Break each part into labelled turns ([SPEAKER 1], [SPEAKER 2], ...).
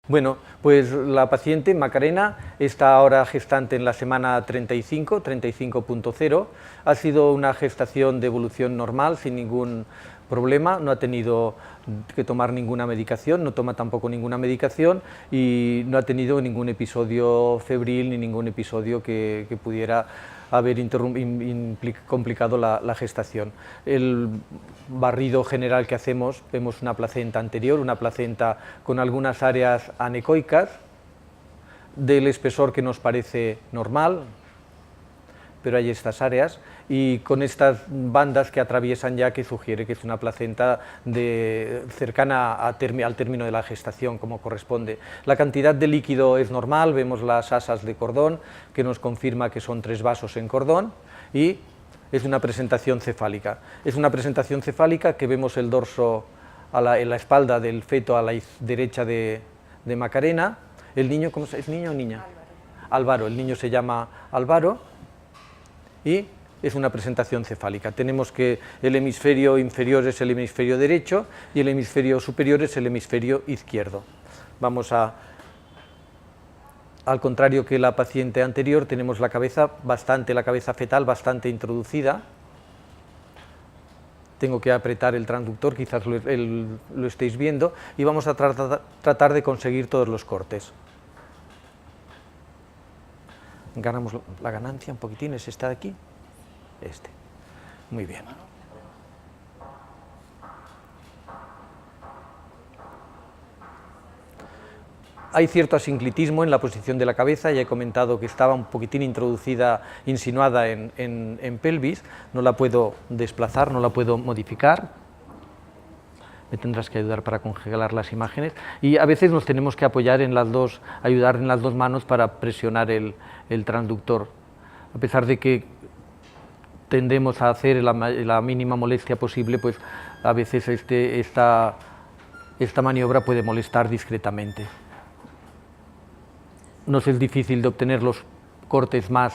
[SPEAKER 1] Bueno, pues la paciente Macarena está ahora gestante en la semana 35, 35.0. Ha sido una gestación de evolución normal, sin ningún problema, no ha tenido que tomar ninguna medicación, no toma tampoco ninguna medicación y no ha tenido ningún episodio febril ni ningún episodio que pudiera haber complicado la gestación. El barrido general que hacemos, vemos una placenta anterior, una placenta con algunas áreas anecoicas, del espesor que nos parece normal, pero hay estas áreas, y con estas bandas que atraviesan ya, que sugiere que es una placenta cercana al término de la gestación, como corresponde. La cantidad de líquido es normal, vemos las asas de cordón, que nos confirma que son 3 vasos en cordón, y es una presentación cefálica. Es una presentación cefálica que vemos el dorso en la espalda del feto a la derecha de Macarena. El niño, ¿cómo es niño o niña? Álvaro, el niño se llama Álvaro, y es una presentación cefálica. Tenemos que el hemisferio inferior es el hemisferio derecho y el hemisferio superior es el hemisferio izquierdo. Vamos al contrario que la paciente anterior, tenemos la cabeza fetal bastante introducida. Tengo que apretar el transductor, quizás lo estéis viendo, y vamos a tratar de conseguir todos los cortes. Ganamos la ganancia un poquitín, ¿es esta de aquí? Muy bien. Hay cierto asinclitismo en la posición de la cabeza, ya he comentado que estaba un poquitín insinuada en pelvis, no la puedo desplazar, no la puedo modificar. Me tendrás que ayudar para congelar las imágenes, y a veces nos tenemos que apoyar ayudar en las dos manos para presionar el transductor. A pesar de que tendemos a hacer la mínima molestia posible, pues a veces esta maniobra puede molestar discretamente. Nos es difícil de obtener los cortes más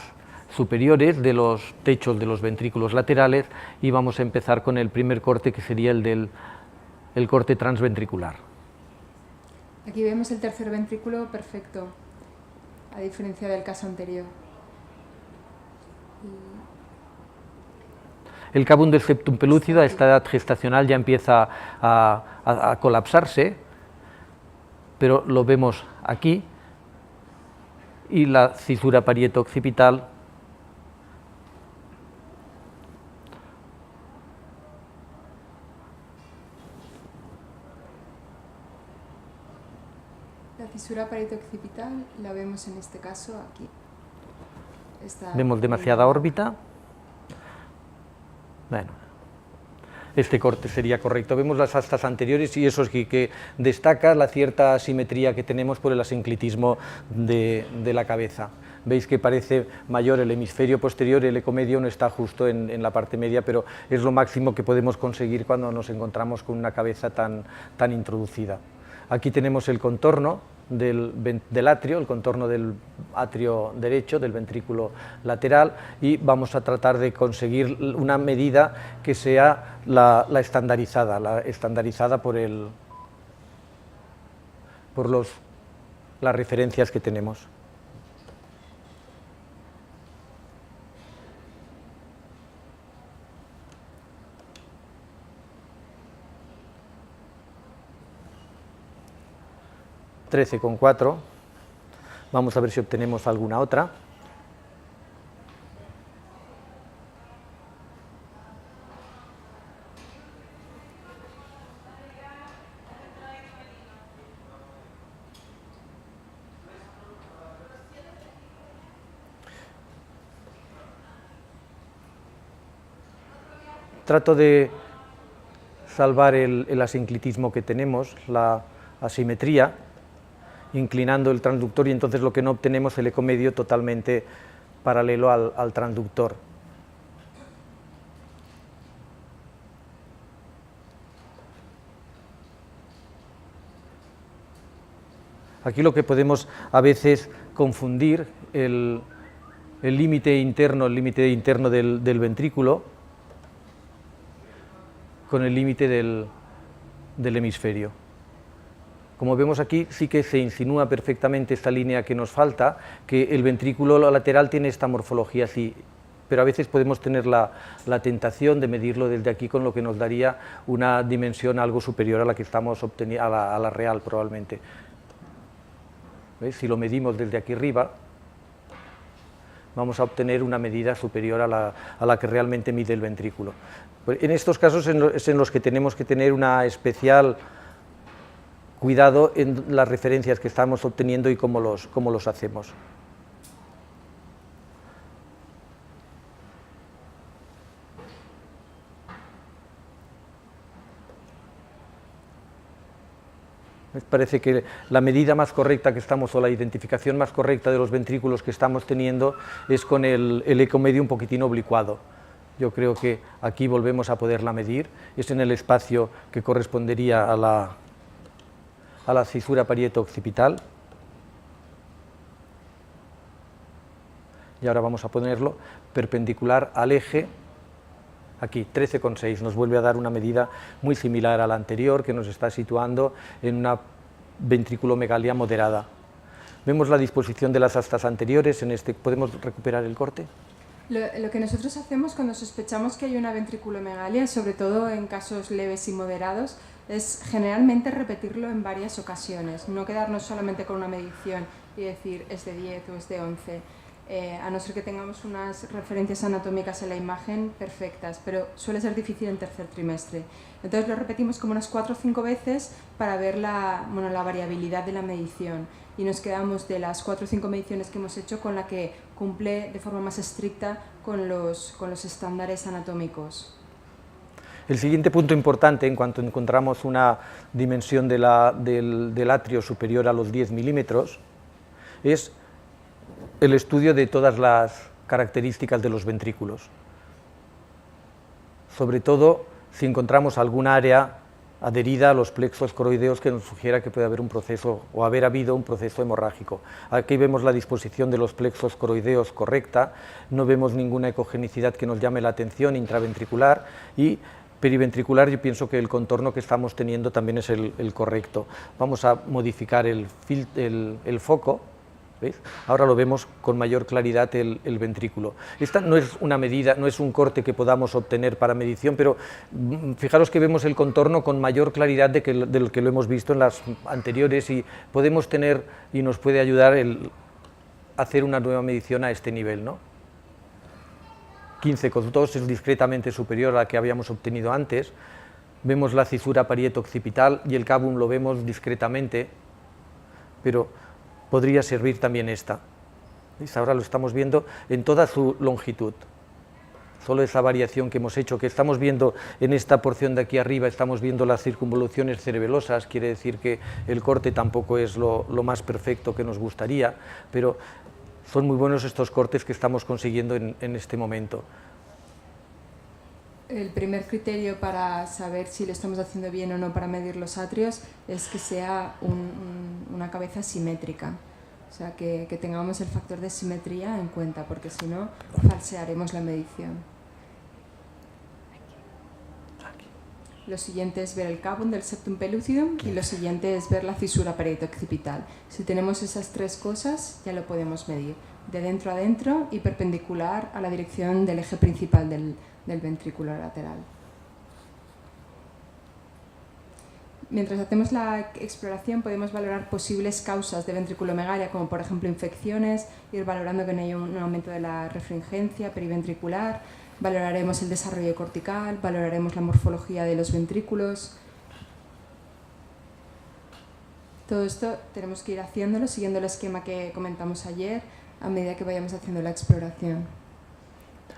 [SPEAKER 1] superiores de los techos de los ventrículos laterales, y vamos a empezar con el primer corte, que sería el corte transventricular.
[SPEAKER 2] Aquí vemos el tercer ventrículo perfecto, a diferencia del caso anterior.
[SPEAKER 1] El cavum del septum pelúcido a esta edad gestacional ya empieza a colapsarse, pero lo vemos aquí, y la cisura parieto-occipital
[SPEAKER 2] La fisura parieto-occipital la vemos en este caso aquí.
[SPEAKER 1] Vemos demasiada órbita. Bueno, este corte sería correcto. Vemos las astas anteriores, y eso es que destaca la cierta asimetría que tenemos por el asinclitismo de la cabeza. Veis que parece mayor el hemisferio posterior, el ecomedio no está justo en la parte media, pero es lo máximo que podemos conseguir cuando nos encontramos con una cabeza tan introducida. Aquí tenemos el contorno del atrio, el contorno del atrio derecho, del ventrículo lateral, y vamos a tratar de conseguir una medida que sea la estandarizada por las referencias que tenemos. (13,4). Vamos a ver si obtenemos alguna otra. Trato de salvar el asinclitismo que tenemos, la asimetría, inclinando el transductor, y entonces lo que no obtenemos es el ecomedio totalmente paralelo al transductor. Aquí lo que podemos a veces confundir el límite interno del ventrículo con el límite del hemisferio. Como vemos aquí, sí que se insinúa perfectamente esta línea que nos falta, que el ventrículo lateral tiene esta morfología así, pero a veces podemos tener la tentación de medirlo desde aquí, con lo que nos daría una dimensión algo superior a la que estamos obteniendo, a la real probablemente. ¿Veis? Si lo medimos desde aquí arriba, vamos a obtener una medida superior a la que realmente mide el ventrículo. En estos casos es en los que tenemos que tener una especial cuidado en las referencias que estamos obteniendo y cómo los hacemos. Me parece que la medida más correcta que estamos, o la identificación más correcta de los ventrículos que estamos teniendo, es con el eco medio un poquitín oblicuado. Yo creo que aquí volvemos a poderla medir, es en el espacio que correspondería a la cisura parieto-occipital. Y ahora vamos a ponerlo perpendicular al eje. Aquí, 13,6, nos vuelve a dar una medida muy similar a la anterior, que nos está situando en una ventriculomegalia moderada. Vemos la disposición de las astas anteriores, ¿podemos recuperar el corte?
[SPEAKER 2] Lo que nosotros hacemos cuando sospechamos que hay una ventriculomegalia, sobre todo en casos leves y moderados, es generalmente repetirlo en varias ocasiones, no quedarnos solamente con una medición y decir es de 10 o es de 11. A no ser que tengamos unas referencias anatómicas en la imagen perfectas, pero suele ser difícil en tercer trimestre. Entonces lo repetimos como unas 4 o 5 veces para ver la variabilidad de la medición, y nos quedamos de las 4 o 5 mediciones que hemos hecho con la que cumple de forma más estricta con los estándares anatómicos.
[SPEAKER 1] El siguiente punto importante, en cuanto encontramos una dimensión del atrio superior a los 10 milímetros, es el estudio de todas las características de los ventrículos. Sobre todo si encontramos algún área adherida a los plexos coroideos que nos sugiera que puede haber un proceso o haber habido un proceso hemorrágico. Aquí vemos la disposición de los plexos coroideos correcta, no vemos ninguna ecogenicidad que nos llame la atención intraventricular, y periventricular yo pienso que el contorno que estamos teniendo también es el correcto. Vamos a modificar el foco. ¿Veis? Ahora lo vemos con mayor claridad el ventrículo. Esta no es una medida, no es un corte que podamos obtener para medición, pero fijaros que vemos el contorno con mayor claridad de lo que lo hemos visto en las anteriores, y podemos tener, y nos puede ayudar a hacer una nueva medición a este nivel, ¿no? 15,2 es discretamente superior a la que habíamos obtenido antes. Vemos la cisura parieto-occipital y el cavum lo vemos discretamente, pero podría servir también esta. ¿Veis? Ahora lo estamos viendo en toda su longitud. Solo esa variación que hemos hecho, que estamos viendo en esta porción de aquí arriba, estamos viendo las circunvoluciones cerebelosas, quiere decir que el corte tampoco es lo más perfecto que nos gustaría, pero son muy buenos estos cortes que estamos consiguiendo en este momento.
[SPEAKER 2] El primer criterio para saber si lo estamos haciendo bien o no para medir los atrios es que sea una cabeza simétrica, o sea, que tengamos el factor de simetría en cuenta, porque si no, falsearemos la medición. Lo siguiente es ver el cavum del septum pellucidum y lo siguiente es ver la cisura parieto-occipital. Si tenemos esas tres cosas, ya lo podemos medir, de dentro a dentro y perpendicular a la dirección del eje principal del ventrículo lateral. Mientras hacemos la exploración podemos valorar posibles causas de ventriculomegalia, como por ejemplo infecciones, ir valorando que no haya un aumento de la refringencia periventricular, valoraremos el desarrollo cortical, valoraremos la morfología de los ventrículos. Todo esto tenemos que ir haciéndolo siguiendo el esquema que comentamos ayer a medida que vayamos haciendo la exploración.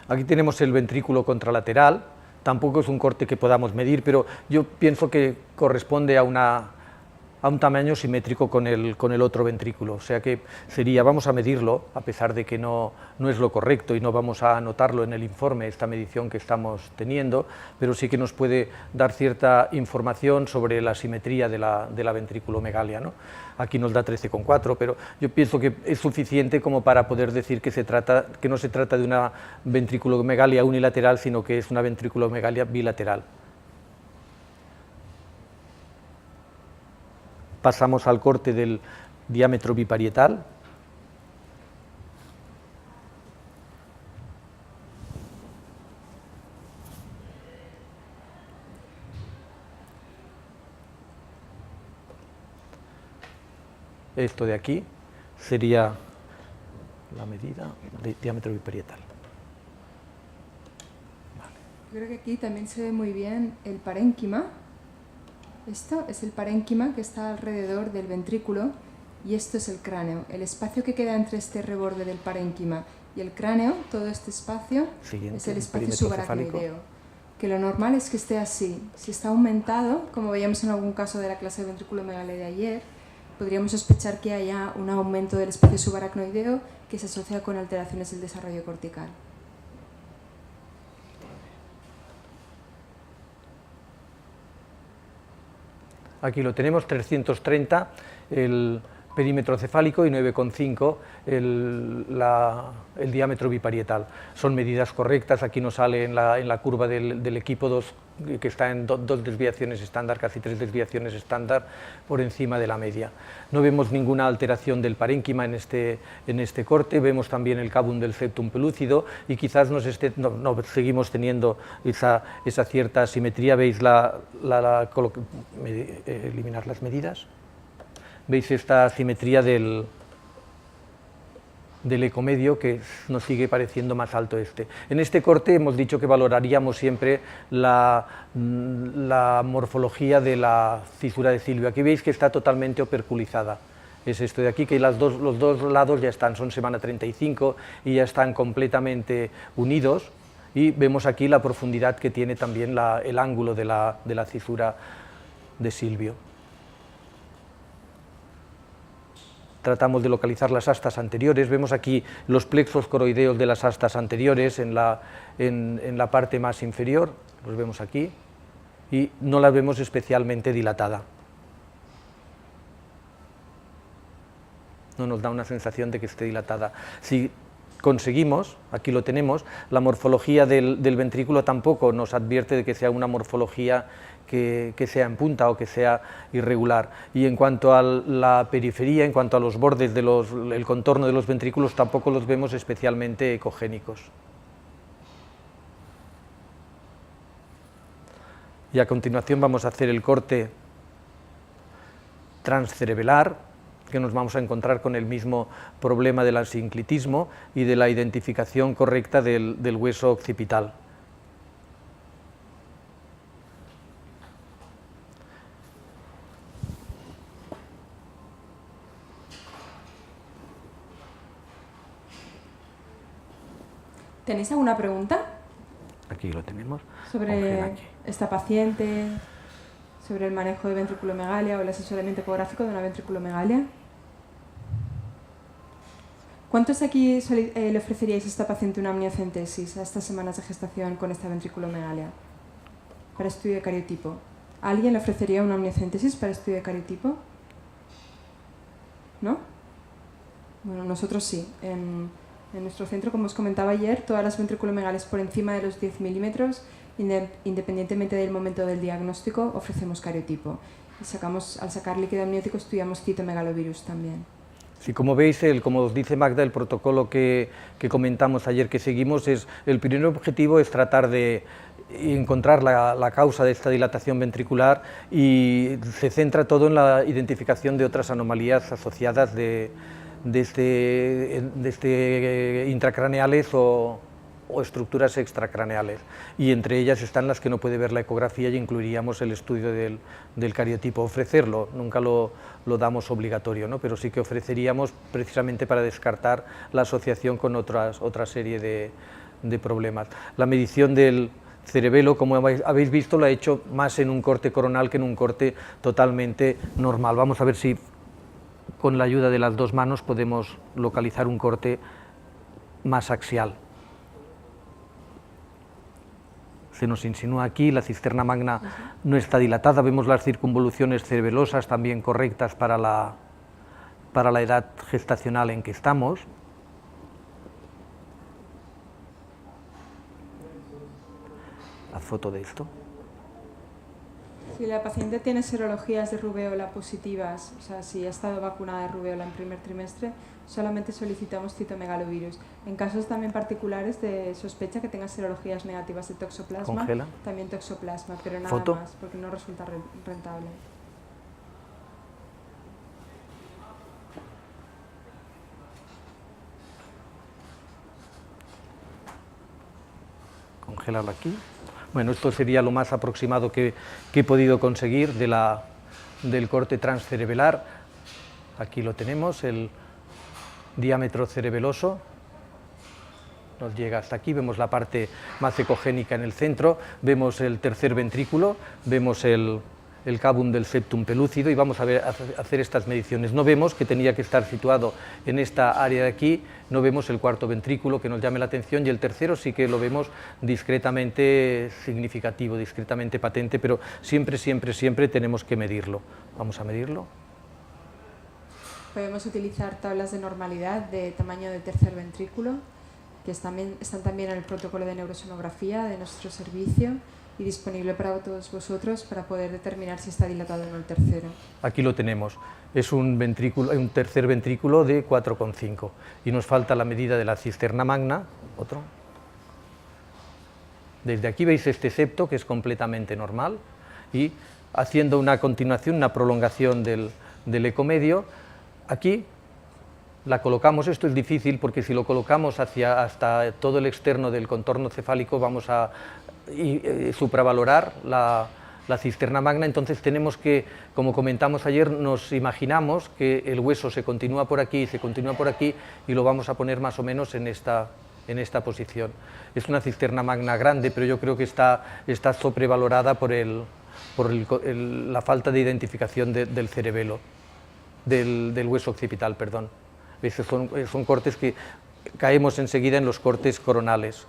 [SPEAKER 1] Aquí tenemos el ventrículo contralateral, tampoco es un corte que podamos medir, pero yo pienso que corresponde a un tamaño simétrico con el otro ventrículo, o sea que sería, vamos a medirlo, a pesar de que no es lo correcto y no vamos a anotarlo en el informe, esta medición que estamos teniendo, pero sí que nos puede dar cierta información sobre la simetría de la ventriculomegalia, ¿no? Aquí nos da 13,4, pero yo pienso que es suficiente como para poder decir que no se trata de una ventriculomegalia unilateral, sino que es una ventriculomegalia bilateral. pasamos al corte del diámetro biparietal. Esto de aquí sería la medida de diámetro biparietal.
[SPEAKER 2] Yo creo que aquí también se ve muy bien el parénquima. Esto es el parénquima que está alrededor del ventrículo y esto es el cráneo. El espacio que queda entre este reborde del parénquima y el cráneo, todo este espacio, es el espacio subaracnoideo. Que lo normal es que esté así. Si está aumentado, como veíamos en algún caso de la clase de ventriculomegalia de ayer, podríamos sospechar que haya un aumento del espacio subaracnoideo que se asocia con alteraciones del desarrollo cortical.
[SPEAKER 1] Aquí lo tenemos, 330 el perímetro cefálico y 9,5 el diámetro biparietal. Son medidas correctas, aquí nos sale en la curva del equipo 2, que está en dos desviaciones estándar, casi 3 desviaciones estándar por encima de la media. No vemos ninguna alteración del parénquima en este corte, vemos también el cavum del septum pelúcido y quizás seguimos teniendo esa cierta asimetría. ¿Veis eliminar las medidas? Veis esta asimetría del ecomedio que nos sigue pareciendo más alto este. En este corte hemos dicho que valoraríamos siempre la morfología de la cisura de Silvio. Aquí veis que está totalmente operculizada. Es esto de aquí, que los dos lados ya son semana 35 y ya están completamente unidos, y vemos aquí la profundidad que tiene también el ángulo de la cisura de Silvio. Tratamos de localizar las astas anteriores, vemos aquí los plexos coroideos de las astas anteriores en la parte más inferior, los vemos aquí, y no las vemos especialmente dilatada. No nos da una sensación de que esté dilatada. Si conseguimos, aquí lo tenemos, la morfología del ventrículo tampoco nos advierte de que sea una morfología que sea en punta o que sea irregular. Y en cuanto a la periferia, en cuanto a los bordes el contorno de los ventrículos, tampoco los vemos especialmente ecogénicos. Y a continuación vamos a hacer el corte transcerebelar, que nos vamos a encontrar con el mismo problema del asinclitismo y de la identificación correcta del hueso occipital.
[SPEAKER 2] ¿Tenéis alguna pregunta?
[SPEAKER 1] Aquí lo tenemos.
[SPEAKER 2] Sobre esta paciente, sobre el manejo de ventriculomegalia o el asesoramiento ecográfico de una ventriculomegalia. ¿Cuántos aquí le ofreceríais a esta paciente una amniocentesis a estas semanas de gestación con esta ventriculomegalia para estudio de cariotipo? ¿A alguien le ofrecería una amniocentesis para estudio de cariotipo? ¿No? Bueno, nosotros sí. En nuestro centro, como os comentaba ayer, todas las ventriculomegalias por encima de los 10 milímetros, independientemente del momento del diagnóstico, ofrecemos cariotipo. Y al sacar líquido amniótico estudiamos citomegalovirus también.
[SPEAKER 1] Sí, como veis, como os dice Magda, el protocolo que comentamos ayer, que seguimos, el primer objetivo es tratar de encontrar la causa de esta dilatación ventricular, y se centra todo en la identificación de otras anomalías asociadas de intracraneales o estructuras extracraneales, y entre ellas están las que no puede ver la ecografía, y incluiríamos el estudio del cariotipo. Ofrecerlo, nunca lo damos obligatorio, ¿no? Pero sí que ofreceríamos precisamente para descartar la asociación con otra serie de problemas. La medición del cerebelo, como habéis visto, lo ha hecho más en un corte coronal que en un corte totalmente normal. Vamos a ver si con la ayuda de las dos manos podemos localizar un corte más axial. Se nos insinúa aquí, la cisterna magna no está dilatada, vemos las circunvoluciones cerebelosas también correctas para la edad gestacional en que estamos. La foto de esto.
[SPEAKER 2] Si la paciente tiene serologías de rubéola positivas, o sea, si ha estado vacunada de rubéola en primer trimestre, solamente solicitamos citomegalovirus. En casos también particulares de sospecha que tenga serologías negativas de toxoplasma,
[SPEAKER 1] Congela.
[SPEAKER 2] también toxoplasma, pero nada
[SPEAKER 1] Foto.
[SPEAKER 2] más, porque no resulta rentable.
[SPEAKER 1] Congelarlo aquí. Bueno, esto sería lo más aproximado que he podido conseguir del corte transcerebelar. Aquí lo tenemos, el diámetro cerebeloso. Nos llega hasta aquí, vemos la parte más ecogénica en el centro, vemos el tercer ventrículo, vemos el cabum del septum pelúcido y vamos a hacer estas mediciones. No vemos que tenía que estar situado en esta área de aquí, no vemos el cuarto ventrículo que nos llame la atención y el tercero sí que lo vemos discretamente significativo, discretamente patente, pero siempre, siempre, siempre tenemos que medirlo. Vamos a medirlo.
[SPEAKER 2] Podemos utilizar tablas de normalidad de tamaño de tercer ventrículo, que están también en el protocolo de neurosonografía de nuestro servicio y disponible para todos vosotros para poder determinar si está dilatado o no el tercero.
[SPEAKER 1] Aquí lo tenemos, es un tercer ventrículo de 4,5 y nos falta la medida de la cisterna magna, otro. Desde aquí veis este septo que es completamente normal y haciendo una continuación, una prolongación del ecomedio, aquí la colocamos, esto es difícil porque si lo colocamos hasta todo el externo del contorno cefálico vamos a supravalorar la cisterna magna, entonces tenemos que, como comentamos ayer, nos imaginamos que el hueso se continúa por aquí, se continúa por aquí y lo vamos a poner más o menos en esta posición. Es una cisterna magna grande, pero yo creo que está sobrevalorada por la falta de identificación del cerebelo, del hueso occipital, perdón. Esos son cortes que caemos enseguida en los cortes coronales.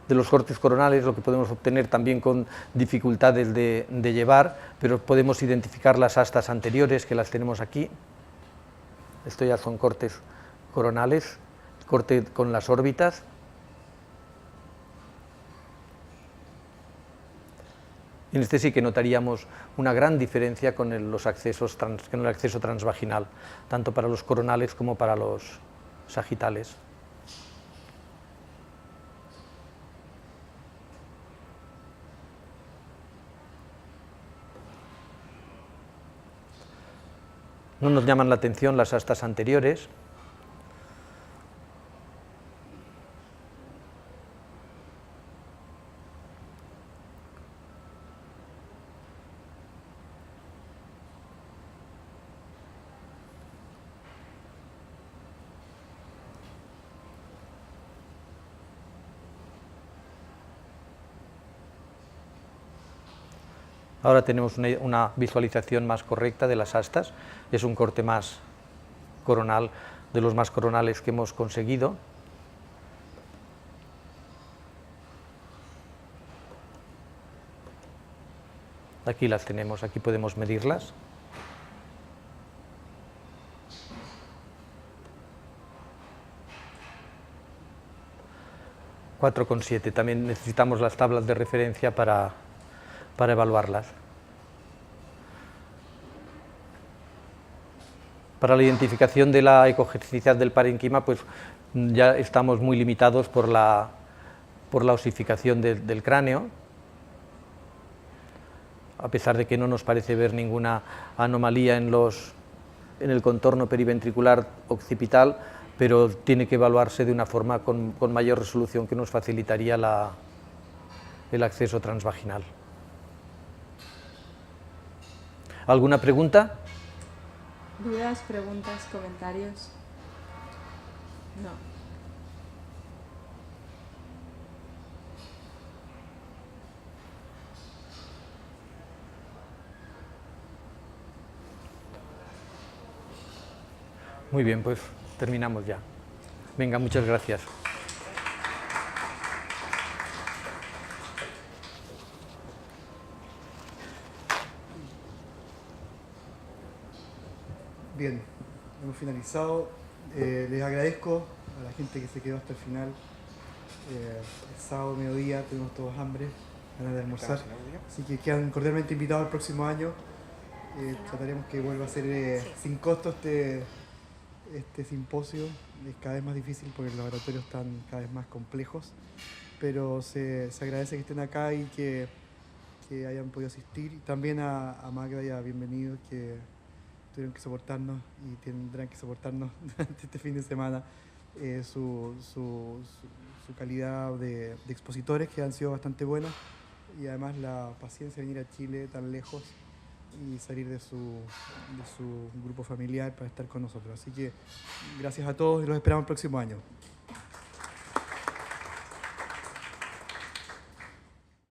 [SPEAKER 1] De los cortes coronales lo que podemos obtener también con dificultades de llevar, pero podemos identificar las astas anteriores que las tenemos aquí. Esto ya son cortes coronales, corte con las órbitas. En este sí que notaríamos una gran diferencia con el acceso transvaginal, tanto para los coronales como para los sagitales. No nos llaman la atención las astas anteriores. Ahora tenemos una visualización más correcta de las astas, es un corte más coronal, de los más coronales que hemos conseguido. Aquí las tenemos, aquí podemos medirlas. ...4,7, también necesitamos las tablas de referencia para evaluarlas. Para la identificación de la ecogenicidad del parenquima, pues ya estamos muy limitados por la osificación del cráneo, a pesar de que no nos parece ver ninguna anomalía en el contorno periventricular occipital, pero tiene que evaluarse de una forma con mayor resolución que nos facilitaría el acceso transvaginal. ¿Alguna pregunta?
[SPEAKER 2] ¿Dudas, preguntas, comentarios? No.
[SPEAKER 1] Muy bien, pues terminamos ya. Venga, muchas gracias.
[SPEAKER 3] Bien, hemos finalizado. Les agradezco a la gente que se quedó hasta el final. El sábado mediodía tuvimos todos hambre, ganas de almorzar, así que quedan cordialmente invitados el próximo año. Trataremos que vuelva a ser sin costo este simposio. Es cada vez más difícil porque los laboratorios están cada vez más complejos, pero se agradece que estén acá y que hayan podido asistir. También a Magda y a Bienvenidos, que tuvieron que soportarnos y tendrán que soportarnos durante este fin de semana, su calidad de expositores, que han sido bastante buenos, y además la paciencia de venir a Chile tan lejos y salir de su grupo familiar para estar con nosotros. Así que gracias a todos y los esperamos el próximo año.